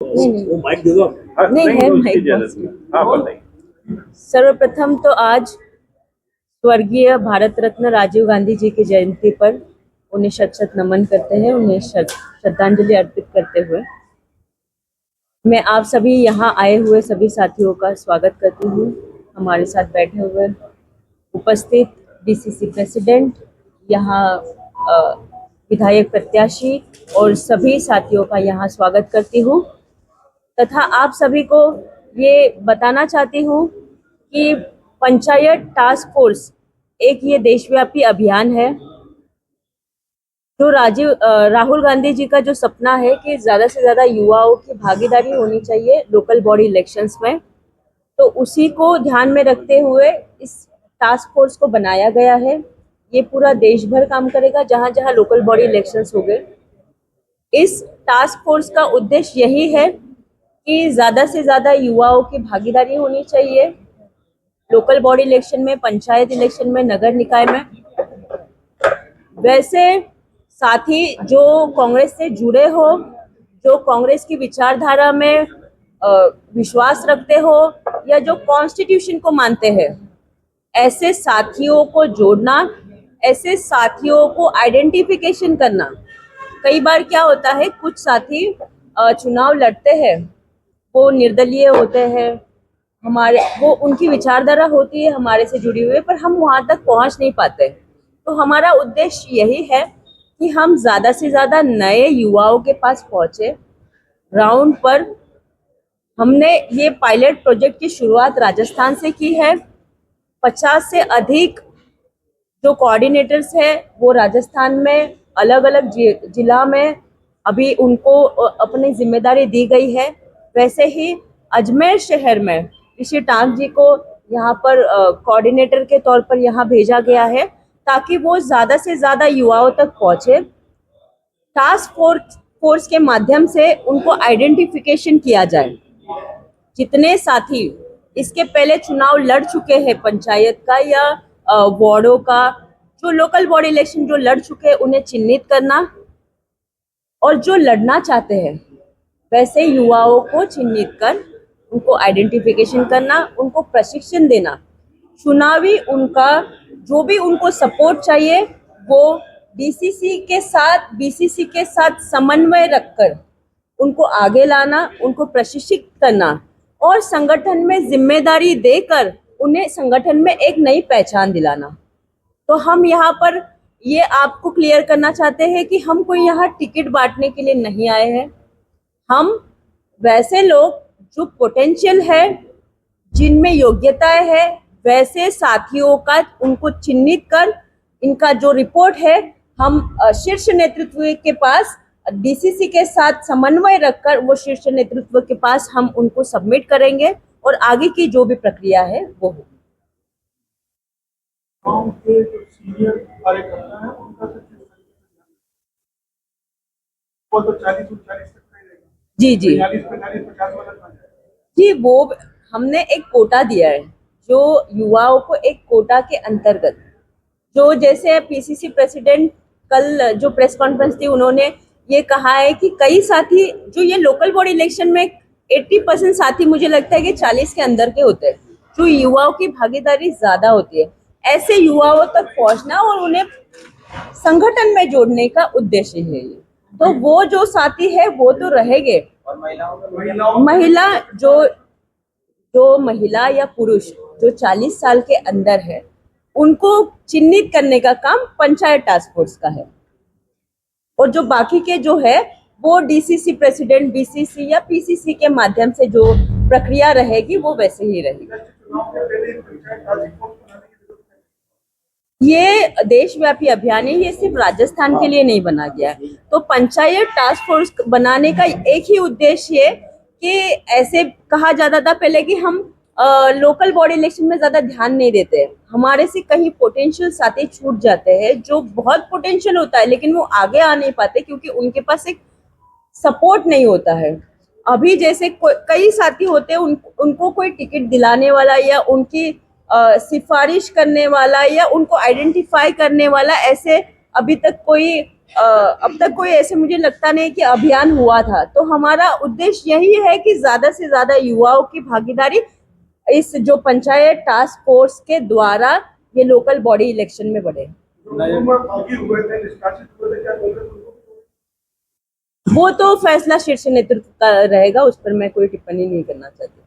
नहीं वो माइक दे दो आप। नहीं नहीं है उसकी माइक जरूरत बॉक्स में। नहीं। हाँ बताइए। सर्वप्रथम तो आज स्वर्गीय भारत रत्न राजीव गांधी जी की जयंती पर उन्हें शत शत नमन करते हैं, उन्हें श्रद्धांजलि अर्पित करते हुए मैं आप सभी यहाँ आए हुए सभी साथियों का स्वागत करती हूँ। हमारे साथ बैठे हुए उपस्थित बीसीसी प्रेसिडेंट, यहाँ विधायक प्रत्याशी और सभी साथियों का यहाँ स्वागत करती हूँ तथा आप सभी को ये बताना चाहती हूँ कि पंचायत टास्क फोर्स एक ये देशव्यापी अभियान है जो राहुल गांधी जी का जो सपना है कि ज़्यादा से ज़्यादा युवाओं की भागीदारी होनी चाहिए लोकल बॉडी इलेक्शंस में, तो उसी को ध्यान में रखते हुए इस टास्क फोर्स को बनाया गया है। ये पूरा देश भर काम करेगा जहाँ जहाँ लोकल बॉडी इलेक्शंस हो गए। इस टास्क फोर्स का उद्देश्य यही है कि ज़्यादा से ज़्यादा युवाओं की भागीदारी होनी चाहिए लोकल बॉडी इलेक्शन में, पंचायत इलेक्शन में, नगर निकाय में। वैसे साथ ही जो कांग्रेस से जुड़े हो, जो कांग्रेस की विचारधारा में विश्वास रखते हो या जो कॉन्स्टिट्यूशन को मानते हैं, ऐसे साथियों को जोड़ना, ऐसे साथियों को आइडेंटिफिकेशन करना। कई बार क्या होता है, कुछ साथी चुनाव लड़ते हैं, वो निर्दलीय होते हैं, हमारे वो उनकी विचारधारा होती है हमारे से जुड़ी हुई, पर हम वहाँ तक पहुँच नहीं पाते। तो हमारा उद्देश्य यही है कि हम ज़्यादा से ज़्यादा नए युवाओं के पास पहुँचे। ग्राउंड पर हमने ये पायलट प्रोजेक्ट की शुरुआत राजस्थान से की है। 50 से अधिक जो कोऑर्डिनेटर्स हैं वो राजस्थान में अलग अलग जिला में अभी उनको अपनी जिम्मेदारी दी गई है। वैसे ही अजमेर शहर में ऋषि टांक जी को यहाँ पर कोऑर्डिनेटर के तौर पर यहाँ भेजा गया है ताकि वो ज़्यादा से ज़्यादा युवाओं तक पहुँचे। टास्क फोर्स के माध्यम से उनको आइडेंटिफिकेशन किया जाए। जितने साथी इसके पहले चुनाव लड़ चुके हैं पंचायत का या वार्डों का, जो लोकल बॉडी इलेक्शन जो लड़ चुके हैं उन्हें चिन्हित करना, और जो लड़ना चाहते हैं वैसे युवाओं को चिन्हित कर उनको आइडेंटिफिकेशन करना, उनको प्रशिक्षण देना, चुनावी उनका जो भी उनको सपोर्ट चाहिए वो बीसीसी के साथ समन्वय रखकर उनको आगे लाना, उनको प्रशिक्षित करना और संगठन में जिम्मेदारी देकर उन्हें संगठन में एक नई पहचान दिलाना। तो हम यहाँ पर ये आपको क्लियर करना चाहते हैं कि हम कोई यहाँ टिकट बांटने के लिए नहीं आए हैं। हम वैसे लोग जो पोटेंशियल है, जिनमें योग्यताएं है, वैसे साथियों का उनको चिन्हित कर इनका जो रिपोर्ट है हम शीर्ष नेतृत्व के पास डीसीसी के साथ समन्वय रखकर वो शीर्ष नेतृत्व के पास हम उनको सबमिट करेंगे और आगे की जो भी प्रक्रिया है वो होगी। जी जी जी, वो हमने एक कोटा दिया है जो युवाओं को, एक कोटा के अंतर्गत जो, जैसे पीसीसी प्रेसिडेंट कल जो प्रेस कॉन्फ्रेंस थी उन्होंने ये कहा है कि कई साथी जो ये लोकल बॉडी इलेक्शन में 80% साथी मुझे लगता है कि 40 के अंदर के होते हैं, जो युवाओं की भागीदारी ज्यादा होती है। ऐसे युवाओं तक पहुंचना और उन्हें संगठन में जोड़ने का उद्देश्य है ये। तो वो जो साथी है वो तो रहेंगे, महिला जो महिला या पुरुष जो 40 साल के अंदर है उनको चिन्हित करने का काम पंचायत टास्क फोर्स का है, और जो बाकी के जो है वो डीसीसी प्रेसिडेंट, बीसीसी या पीसीसी के माध्यम से जो प्रक्रिया रहेगी वो वैसे ही रहेगी। ये देशव्यापी अभियान है, ये सिर्फ राजस्थान के लिए नहीं बना गया है। तो पंचायत टास्क फोर्स बनाने का एक ही उद्देश्य है कि ऐसे कहा जाता था पहले कि हम लोकल बॉडी इलेक्शन में ज्यादा ध्यान नहीं देते, हमारे से कहीं पोटेंशियल साथी छूट जाते हैं जो बहुत पोटेंशियल होता है लेकिन वो आगे आ नहीं पाते क्योंकि उनके पास एक सपोर्ट नहीं होता है। अभी जैसे कई साथी होते हैं उनको कोई टिकट दिलाने वाला या उनकी सिफारिश करने वाला या उनको आइडेंटिफाई करने वाला ऐसे अभी तक कोई अब तक कोई ऐसे मुझे लगता नहीं कि अभियान हुआ था। तो हमारा उद्देश्य यही है कि ज्यादा से ज्यादा युवाओं की भागीदारी इस जो पंचायत टास्क फोर्स के द्वारा ये लोकल बॉडी इलेक्शन में बढ़े। वो तो फैसला शीर्ष नेतृत्व का रहेगा, उस पर मैं कोई टिप्पणी नहीं करना चाहती।